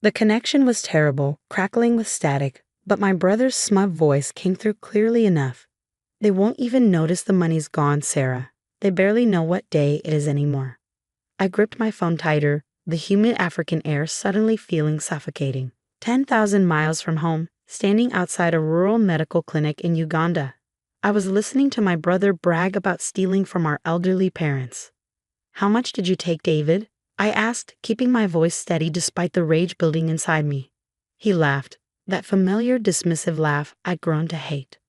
The connection was terrible, crackling with static, but my brother's smug voice came through clearly enough. They won't even notice the money's gone, Sarah. They barely know what day it is anymore. I gripped my phone tighter, the humid African air suddenly feeling suffocating. 10,000 miles from home, standing outside a rural medical clinic in Uganda. I was listening to my brother brag about stealing from our elderly parents. "How much did you take, David?" I asked, keeping my voice steady despite the rage building inside me. He laughed, that familiar dismissive laugh I'd grown to hate.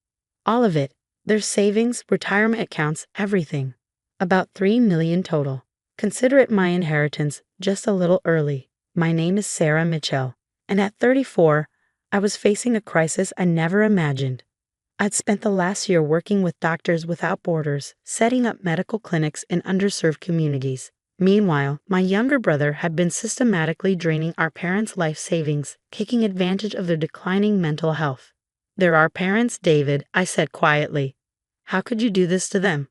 "All of it. Their savings, retirement accounts, everything. About 3 million total. Consider it my inheritance, just a little early. My name is Sarah Mitchell, and at 34, I was facing a crisis I never imagined. I'd spent the last year working with Doctors Without Borders, setting up medical clinics in underserved communities. Meanwhile, my younger brother had been systematically draining our parents' life savings, taking advantage of their declining mental health. "They're our parents, David," I said quietly. "How could you do this to them?"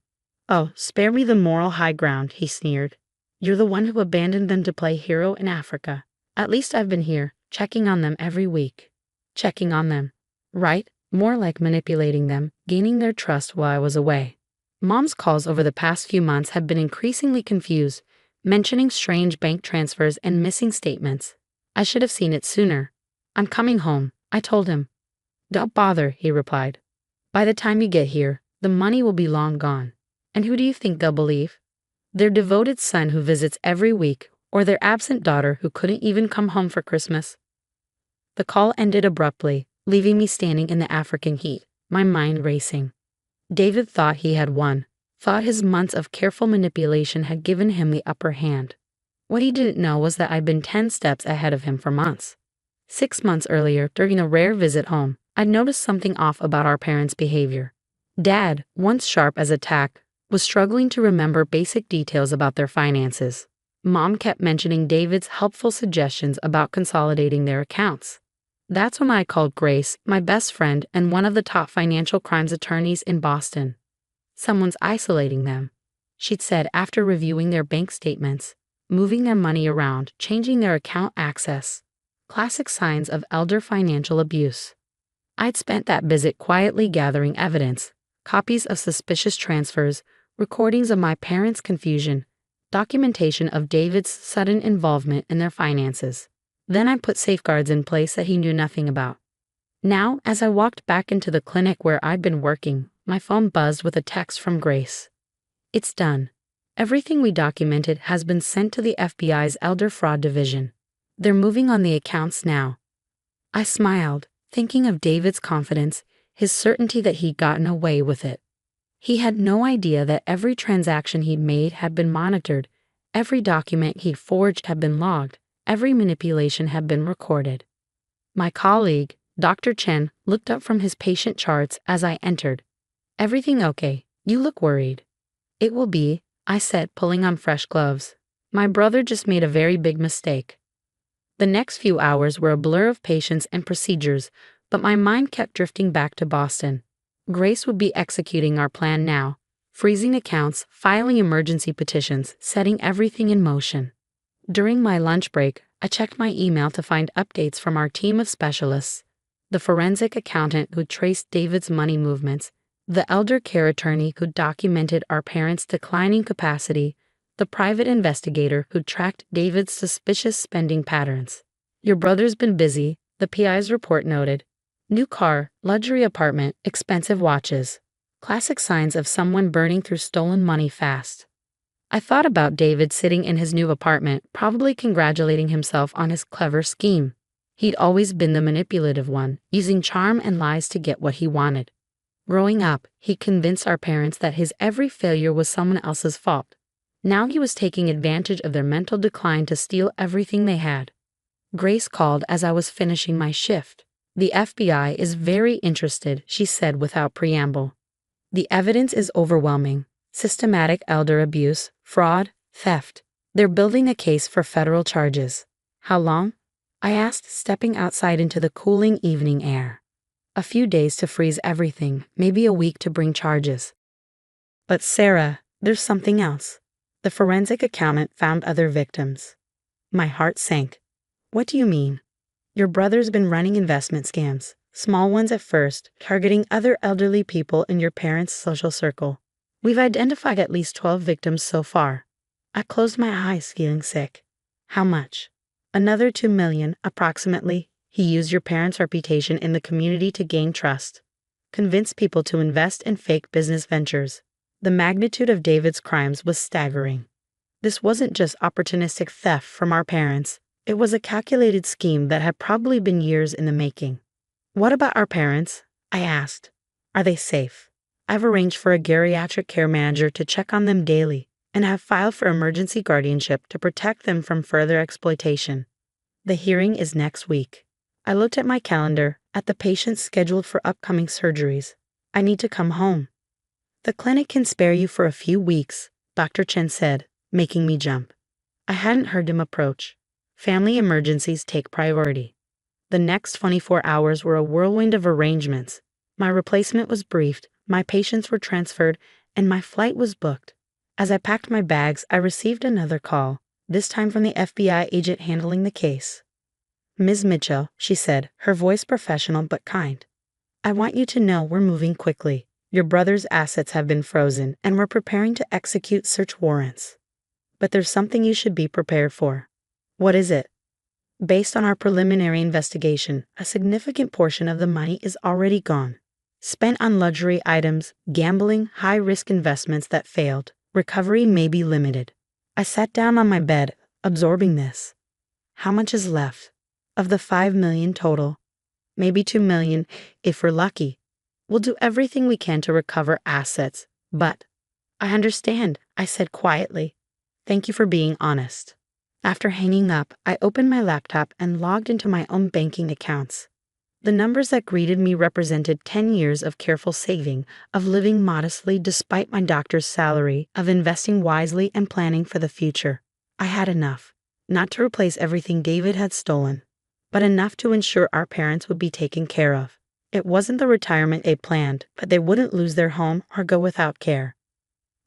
"Oh, spare me the moral high ground," he sneered. "You're the one who abandoned them to play hero in Africa. At least I've been here, checking on them every week." Checking on them. Right? More like manipulating them, gaining their trust while I was away. Mom's calls over the past few months have been increasingly confused, mentioning strange bank transfers and missing statements. I should have seen it sooner. "I'm coming home," I told him. "Don't bother," he replied. "By the time you get here, the money will be long gone. And who do you think they'll believe? Their devoted son who visits every week, or their absent daughter who couldn't even come home for Christmas?" The call ended abruptly, leaving me standing in the African heat, my mind racing. David thought he had won, thought his months of careful manipulation had given him the upper hand. What he didn't know was that I'd been 10 steps ahead of him for months. 6 months earlier, during a rare visit home, I'd noticed something off about our parents' behavior. Dad, once sharp as a tack, was struggling to remember basic details about their finances. Mom kept mentioning David's helpful suggestions about consolidating their accounts. That's when I called Grace, my best friend and one of the top financial crimes attorneys in Boston. "Someone's isolating them," she'd said after reviewing their bank statements, moving their money around, changing their account access. Classic signs of elder financial abuse. I'd spent that visit quietly gathering evidence, copies of suspicious transfers, recordings of my parents' confusion, documentation of David's sudden involvement in their finances. Then I put safeguards in place that he knew nothing about. Now, as I walked back into the clinic where I'd been working, my phone buzzed with a text from Grace. "It's done. Everything we documented has been sent to the FBI's Elder Fraud Division. They're moving on the accounts now." I smiled, thinking of David's confidence, his certainty that he'd gotten away with it. He had no idea that every transaction he'd made had been monitored, every document he'd forged had been logged, every manipulation had been recorded. My colleague, Dr. Chen, looked up from his patient charts as I entered. "Everything okay? You look worried." "It will be," I said, pulling on fresh gloves. "My brother just made a very big mistake." The next few hours were a blur of patients and procedures, but my mind kept drifting back to Boston. Grace would be executing our plan now, freezing accounts, filing emergency petitions, setting everything in motion. During my lunch break, I checked my email to find updates from our team of specialists: the forensic accountant who traced David's money movements, the elder care attorney who documented our parents' declining capacity, the private investigator who tracked David's suspicious spending patterns. "Your brother's been busy," the PI's report noted. "New car, luxury apartment, expensive watches. Classic signs of someone burning through stolen money fast." I thought about David sitting in his new apartment, probably congratulating himself on his clever scheme. He'd always been the manipulative one, using charm and lies to get what he wanted. Growing up, he convinced our parents that his every failure was someone else's fault. Now he was taking advantage of their mental decline to steal everything they had. Grace called as I was finishing my shift. "The FBI is very interested," she said without preamble. "The evidence is overwhelming. Systematic elder abuse, fraud, theft. They're building a case for federal charges." "How long?" I asked, stepping outside into the cooling evening air. "A few days to freeze everything, maybe a week to bring charges." "But Sarah, there's something else. The forensic accountant found other victims." My heart sank. "What do you mean?" Your brother's been running investment scams, small ones at first, targeting other elderly people in your parents' social circle. We've identified at least 12 victims so far. I closed my eyes, feeling sick. How much? Another 2 million, approximately. He used your parents' reputation in the community to gain trust. Convince people to invest in fake business ventures. The magnitude of David's crimes was staggering. This wasn't just opportunistic theft from our parents. It was a calculated scheme that had probably been years in the making. What about our parents? I asked. Are they safe? I've arranged for a geriatric care manager to check on them daily, and have filed for emergency guardianship to protect them from further exploitation. The hearing is next week. I looked at my calendar, at the patients scheduled for upcoming surgeries. I need to come home. The clinic can spare you for a few weeks, Dr. Chen said, making me jump. I hadn't heard him approach. Family emergencies take priority. The next 24 hours were a whirlwind of arrangements. My replacement was briefed, my patients were transferred, and my flight was booked. As I packed my bags, I received another call, this time from the FBI agent handling the case. Ms. Mitchell, she said, her voice professional but kind. I want you to know we're moving quickly. Your brother's assets have been frozen, and we're preparing to execute search warrants. But there's something you should be prepared for. What is it? Based on our preliminary investigation, a significant portion of the money is already gone. Spent on luxury items, gambling, high-risk investments that failed. Recovery may be limited. I sat down on my bed, absorbing this. How much is left? Of the 5 million total. Maybe 2 million, if we're lucky. We'll do everything we can to recover assets, but I understand, I said quietly. Thank you for being honest. After hanging up, I opened my laptop and logged into my own banking accounts. The numbers that greeted me represented 10 years of careful saving, of living modestly despite my doctor's salary, of investing wisely and planning for the future. I had enough, not to replace everything David had stolen, but enough to ensure our parents would be taken care of. It wasn't the retirement they planned, but they wouldn't lose their home or go without care.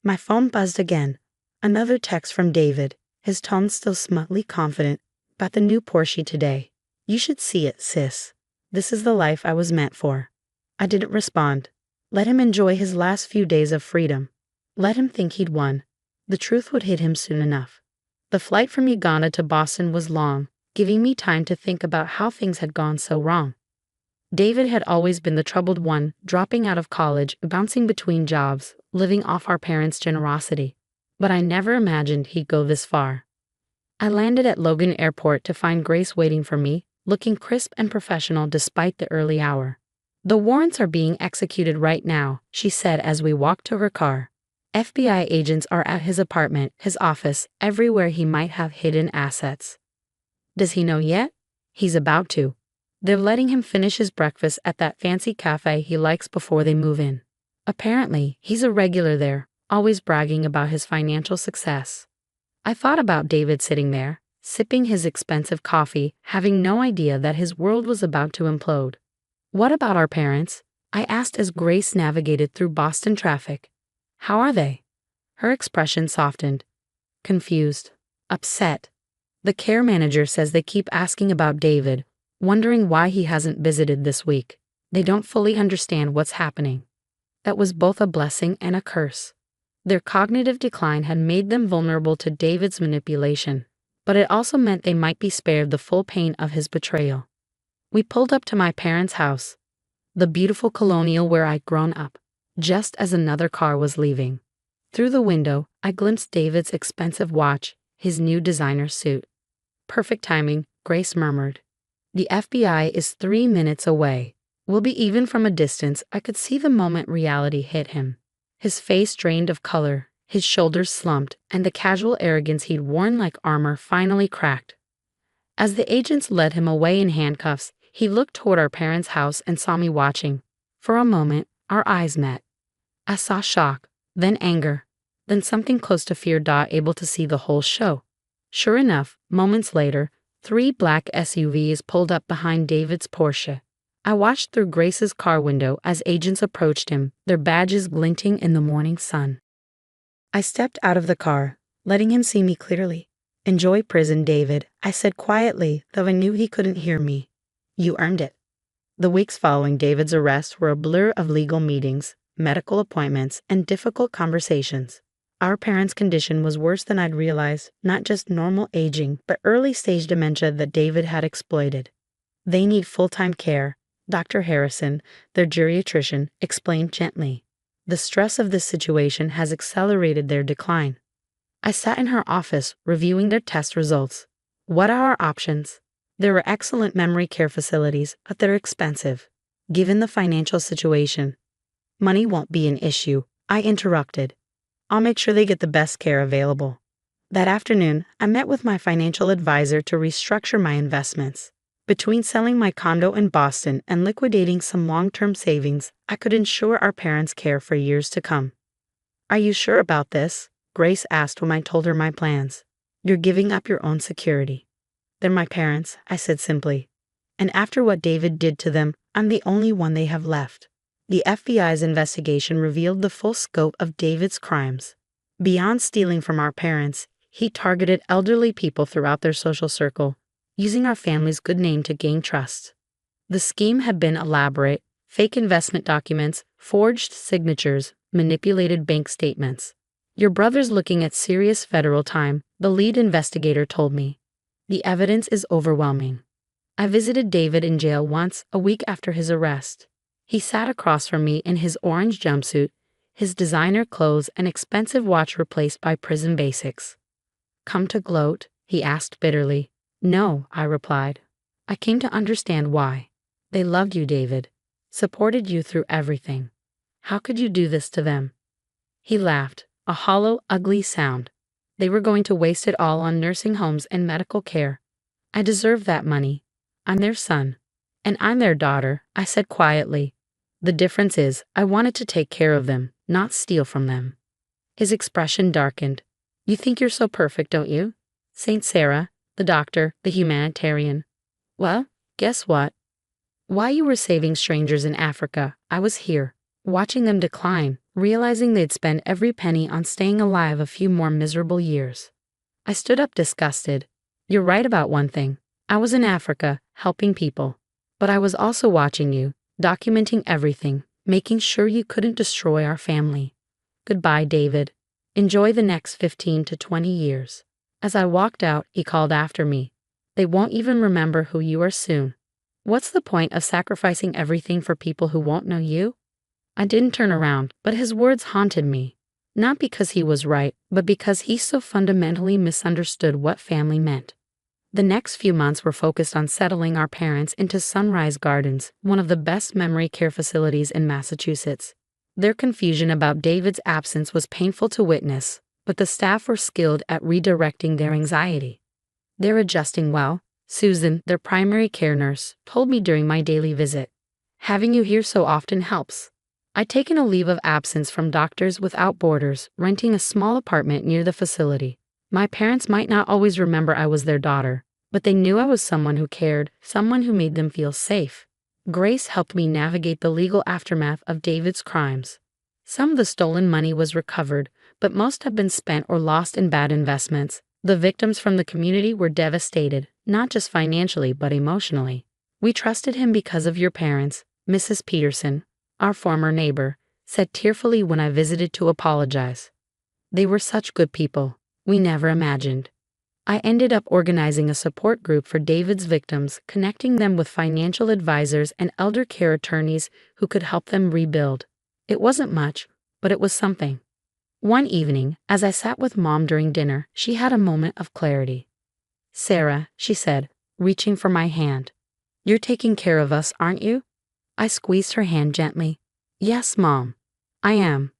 My phone buzzed again. Another text from David, his tone still smugly confident. About the new Porsche today. You should see it, sis. This is the life I was meant for. I didn't respond. Let him enjoy his last few days of freedom. Let him think he'd won. The truth would hit him soon enough. The flight from Uganda to Boston was long, giving me time to think about how things had gone so wrong. David had always been the troubled one, dropping out of college, bouncing between jobs, living off our parents' generosity. But I never imagined he'd go this far. I landed at Logan Airport to find Grace waiting for me, looking crisp and professional despite the early hour. The warrants are being executed right now, she said as we walked to her car. FBI agents are at his apartment, his office, everywhere he might have hidden assets. Does he know yet? He's about to. They're letting him finish his breakfast at that fancy cafe he likes before they move in. Apparently, he's a regular there, always bragging about his financial success. I thought about David sitting there, sipping his expensive coffee, having no idea that his world was about to implode. What about our parents? I asked as Grace navigated through Boston traffic. How are they? Her expression softened. Confused. Upset. The care manager says they keep asking about David, wondering why he hasn't visited this week. They don't fully understand what's happening. That was both a blessing and a curse. Their cognitive decline had made them vulnerable to David's manipulation, but it also meant they might be spared the full pain of his betrayal. We pulled up to my parents' house, the beautiful colonial where I'd grown up, just as another car was leaving. Through the window, I glimpsed David's expensive watch, his new designer suit. Perfect timing, Grace murmured. The FBI is 3 minutes away. We'll be even from a distance. I could see the moment reality hit him. His face drained of color, his shoulders slumped, and the casual arrogance he'd worn like armor finally cracked. As the agents led him away in handcuffs, he looked toward our parents' house and saw me watching. For a moment, our eyes met. I saw shock, then anger, then something close to fear. Able to see the whole show. Sure enough, moments later, 3 black SUVs pulled up behind David's Porsche. I watched through Grace's car window as agents approached him, their badges glinting in the morning sun. I stepped out of the car, letting him see me clearly. Enjoy prison, David, I said quietly, though I knew he couldn't hear me. You earned it. The weeks following David's arrest were a blur of legal meetings, medical appointments, and difficult conversations. Our parents' condition was worse than I'd realized, not just normal aging, but early-stage dementia that David had exploited. They need full-time care, Dr. Harrison, their geriatrician, explained gently. The stress of this situation has accelerated their decline. I sat in her office, reviewing their test results. What are our options? There were excellent memory care facilities, but they're expensive. Given the financial situation, money won't be an issue, I interrupted. I'll make sure they get the best care available. That afternoon, I met with my financial advisor to restructure my investments. Between selling my condo in Boston and liquidating some long-term savings, I could ensure our parents' care for years to come. Are you sure about this? Grace asked when I told her my plans. You're giving up your own security. They're my parents, I said simply. And after what David did to them, I'm the only one they have left. The FBI's investigation revealed the full scope of David's crimes. Beyond stealing from our parents, he targeted elderly people throughout their social circle, using our family's good name to gain trust. The scheme had been elaborate: fake investment documents, forged signatures, manipulated bank statements. Your brother's looking at serious federal time, the lead investigator told me. The evidence is overwhelming. I visited David in jail once, a week after his arrest. He sat across from me in his orange jumpsuit, his designer clothes and expensive watch replaced by prison basics. Come to gloat? He asked bitterly. No, I replied. I came to understand why. They loved you, David. Supported you through everything. How could you do this to them? He laughed, a hollow, ugly sound. They were going to waste it all on nursing homes and medical care. I deserve that money. I'm their son. And I'm their daughter, I said quietly. The difference is, I wanted to take care of them, not steal from them. His expression darkened. You think you're so perfect, don't you? Saint Sarah, the doctor, the humanitarian. Well, guess what? While you were saving strangers in Africa, I was here, watching them decline, realizing they'd spend every penny on staying alive a few more miserable years. I stood up disgusted. You're right about one thing. I was in Africa, helping people. But I was also watching you, documenting everything, making sure you couldn't destroy our family. Goodbye, David. Enjoy the next 15 to 20 years. As I walked out, he called after me. They won't even remember who you are soon. What's the point of sacrificing everything for people who won't know you? I didn't turn around, but his words haunted me. Not because he was right, but because he so fundamentally misunderstood what family meant. The next few months were focused on settling our parents into Sunrise Gardens, one of the best memory care facilities in Massachusetts. Their confusion about David's absence was painful to witness, but the staff were skilled at redirecting their anxiety. They're adjusting well, Susan, their primary care nurse, told me during my daily visit. Having you here so often helps. I'd taken a leave of absence from Doctors Without Borders, renting a small apartment near the facility. My parents might not always remember I was their daughter, but they knew I was someone who cared, someone who made them feel safe. Grace helped me navigate the legal aftermath of David's crimes. Some of the stolen money was recovered, but most have been spent or lost in bad investments. The victims from the community were devastated, not just financially but emotionally. We trusted him because of your parents, Mrs. Peterson, our former neighbor, said tearfully when I visited to apologize. They were such good people. We never imagined. I ended up organizing a support group for David's victims, connecting them with financial advisors and elder care attorneys who could help them rebuild. It wasn't much, but it was something. One evening, as I sat with Mom during dinner, she had a moment of clarity. Sarah, she said, reaching for my hand. You're taking care of us, aren't you? I squeezed her hand gently. Yes, Mom. I am.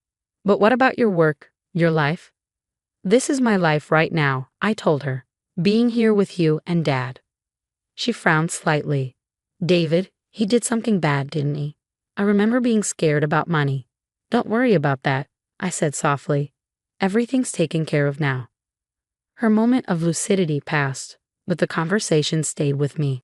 But what about your work, your life? This is my life right now, I told her. Being here with you and Dad. She frowned slightly. David, he did something bad, didn't he? I remember being scared about money. Don't worry about that, I said softly. Everything's taken care of now. Her moment of lucidity passed, but the conversation stayed with me.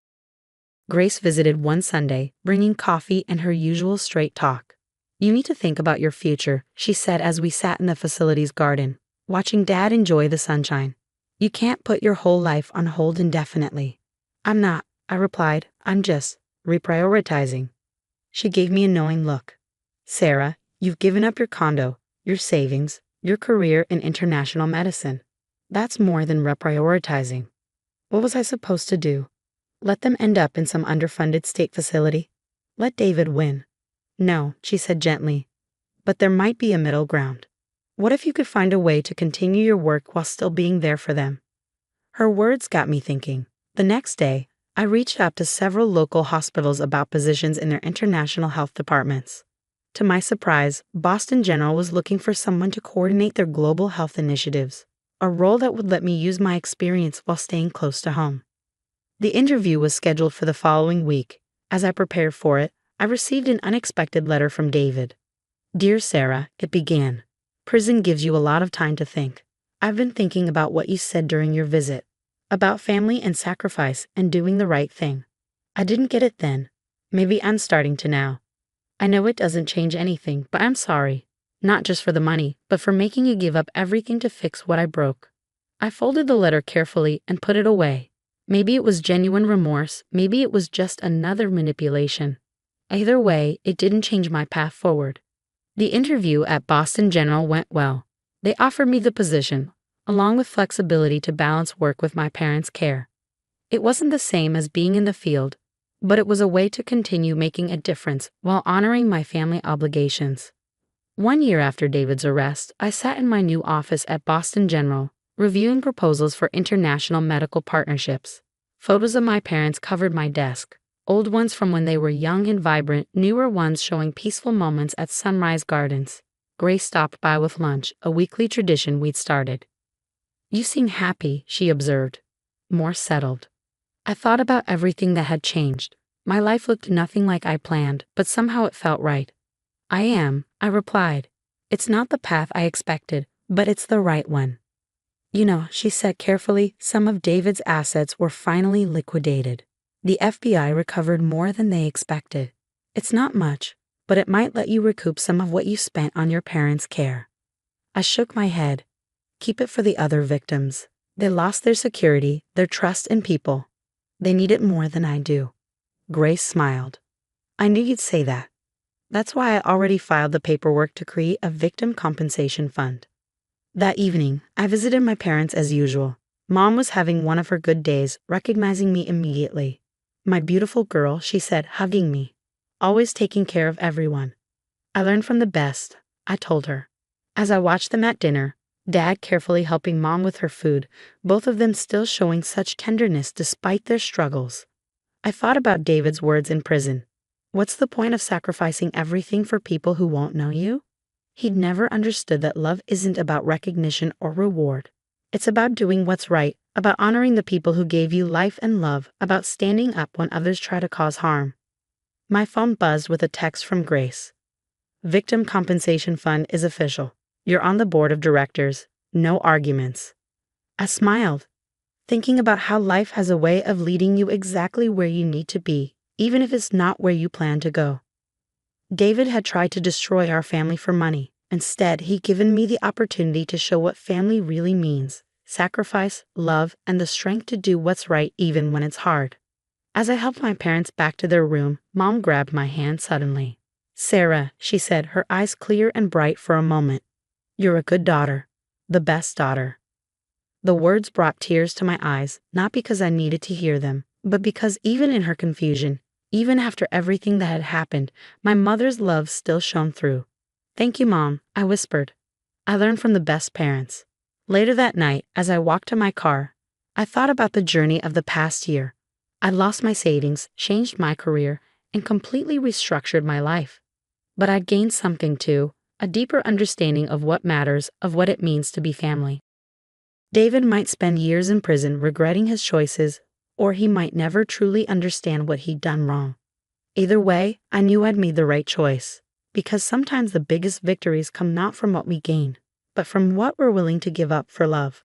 Grace visited one Sunday, bringing coffee and her usual straight talk. You need to think about your future, she said as we sat in the facility's garden, watching Dad enjoy the sunshine. You can't put your whole life on hold indefinitely. I'm not, I replied. I'm just reprioritizing. She gave me a knowing look. Sarah, you've given up your condo, your savings, your career in international medicine. That's more than reprioritizing. What was I supposed to do? Let them end up in some underfunded state facility? Let David win? No, she said gently. But there might be a middle ground. What if you could find a way to continue your work while still being there for them? Her words got me thinking. The next day, I reached out to several local hospitals about positions in their international health departments. To my surprise, Boston General was looking for someone to coordinate their global health initiatives, a role that would let me use my experience while staying close to home. The interview was scheduled for the following week. As I prepared for it, I received an unexpected letter from David. Dear Sarah, it began. Prison gives you a lot of time to think. I've been thinking about what you said during your visit, about family and sacrifice and doing the right thing. I didn't get it then. Maybe I'm starting to now. I know it doesn't change anything, but I'm sorry. Not just for the money, but for making you give up everything to fix what I broke. I folded the letter carefully and put it away. Maybe it was genuine remorse, maybe it was just another manipulation. Either way, it didn't change my path forward. The interview at Boston General went well. They offered me the position, along with flexibility to balance work with my parents' care. It wasn't the same as being in the field, but it was a way to continue making a difference while honoring my family obligations. 1 year after David's arrest, I sat in my new office at Boston General, reviewing proposals for international medical partnerships. Photos of my parents covered my desk, old ones from when they were young and vibrant, newer ones showing peaceful moments at Sunrise Gardens. Grace stopped by with lunch, a weekly tradition we'd started. You seem happy, she observed. More settled. I thought about everything that had changed. My life looked nothing like I planned, but somehow it felt right. I replied. It's not the path I expected, but it's the right one. You know, she said carefully, some of David's assets were finally liquidated. The FBI recovered more than they expected. It's not much, but it might let you recoup some of what you spent on your parents' care. I shook my head. Keep it for the other victims. They lost their security, their trust in people. They need it more than I do. Grace smiled. I knew you'd say that. That's why I already filed the paperwork to create a victim compensation fund. That evening, I visited my parents as usual. Mom was having one of her good days, recognizing me immediately. My beautiful girl, she said, hugging me. Always taking care of everyone. I learned from the best, I told her. As I watched them at dinner, Dad carefully helping Mom with her food, both of them still showing such tenderness despite their struggles. I thought about David's words in prison. What's the point of sacrificing everything for people who won't know you? He'd never understood that love isn't about recognition or reward. It's about doing what's right, about honoring the people who gave you life and love, about standing up when others try to cause harm. My phone buzzed with a text from Grace. Victim Compensation Fund is official. You're on the board of directors. No arguments. I smiled, thinking about how life has a way of leading you exactly where you need to be, even if it's not where you plan to go. David had tried to destroy our family for money. Instead, he'd given me the opportunity to show what family really means: sacrifice, love, and the strength to do what's right even when it's hard. As I helped my parents back to their room, Mom grabbed my hand suddenly. Sarah, she said, her eyes clear and bright for a moment. You're a good daughter. The best daughter. The words brought tears to my eyes, not because I needed to hear them, but because even in her confusion, even after everything that had happened, my mother's love still shone through. Thank you, Mom, I whispered. I learned from the best parents. Later that night, as I walked to my car, I thought about the journey of the past year. I lost my savings, changed my career, and completely restructured my life. But I'd gained something too, a deeper understanding of what matters, of what it means to be family. David might spend years in prison regretting his choices, or he might never truly understand what he'd done wrong. Either way, I knew I'd made the right choice, because sometimes the biggest victories come not from what we gain, but from what we're willing to give up for love.